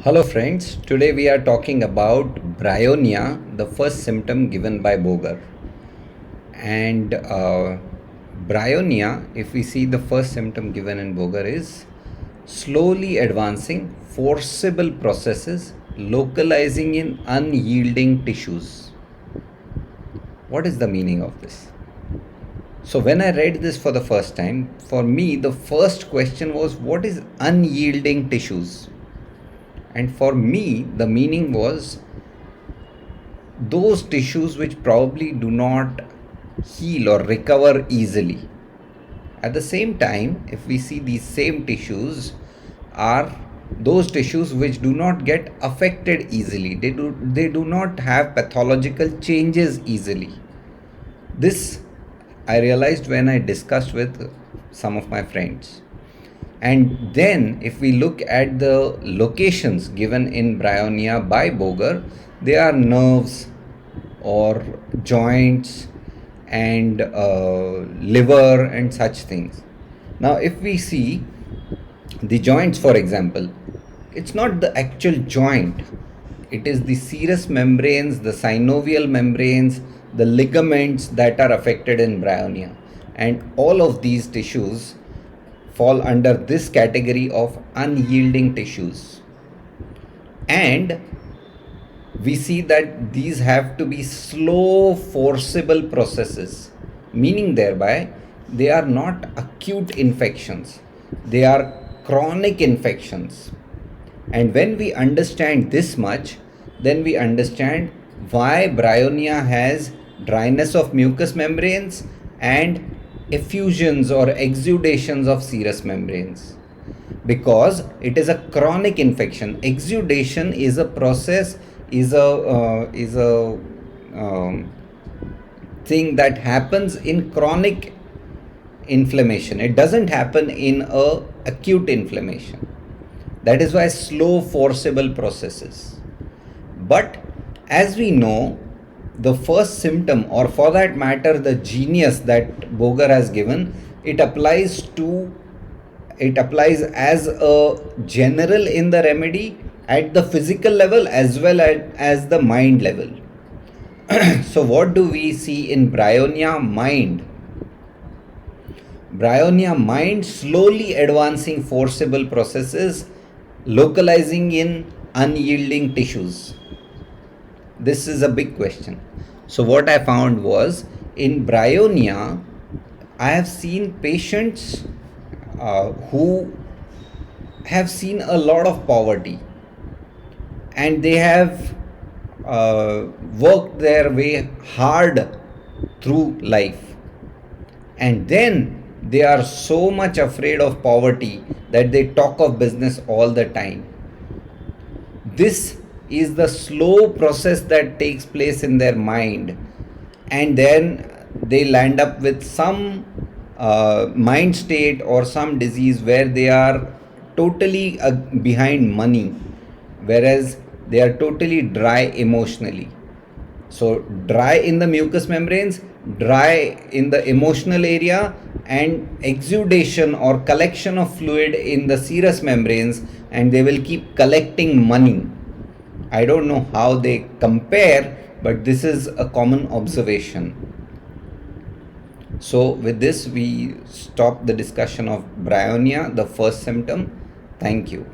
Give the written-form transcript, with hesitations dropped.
Hello friends, today we are talking about Bryonia, the first symptom given by Boger. And Bryonia, if we see the first symptom given in Boger is slowly advancing, forcible processes, localizing in unyielding tissues. What is the meaning of this? So when I read this for the first time, for me the first question was, what is unyielding tissues? And for me, the meaning was those tissues which probably do not heal or recover easily. At the same time, if we see these same tissues are those tissues which do not get affected easily. They do not have pathological changes easily. This I realized when I discussed with some of my friends. And then if we look at the locations given in Bryonia by Boger, they are nerves or joints and liver and such things. Now if we see the joints, for example, it's not the actual joint. It is the serous membranes, the synovial membranes, the ligaments that are affected in Bryonia. And all of these tissues fall under this category of unyielding tissues. And we see that these have to be slow, forcible processes, meaning thereby they are not acute infections, they are chronic infections. And when we understand this much, then we understand why Bryonia has dryness of mucous membranes and effusions or exudations of serous membranes, because it is a chronic infection. Exudation is a process, is a thing that happens in chronic inflammation. It doesn't happen in a acute inflammation. That is why slow, forcible processes. But as we know, the first symptom, or for that matter the genius that Boger has given, it applies as a general in the remedy at the physical level as well as the mind level. So what do we see in Bryonia mind? Bryonia mind slowly advancing forcible processes, localizing in unyielding tissues. This is a big question. So what I found was, in Bryonia, I have seen patients who have seen a lot of poverty, and they have worked their way hard through life, and then they are so much afraid of poverty that they talk of business all the time. This is the slow process that takes place in their mind, and then they land up with some mind state or some disease where they are totally behind money, whereas they are totally dry emotionally. So dry in the mucous membranes, dry in the emotional area, and exudation or collection of fluid in the serous membranes, and they will keep collecting money. I don't know how they compare, but this is a common observation. So with this, we stop the discussion of Bryonia, the first symptom. Thank you.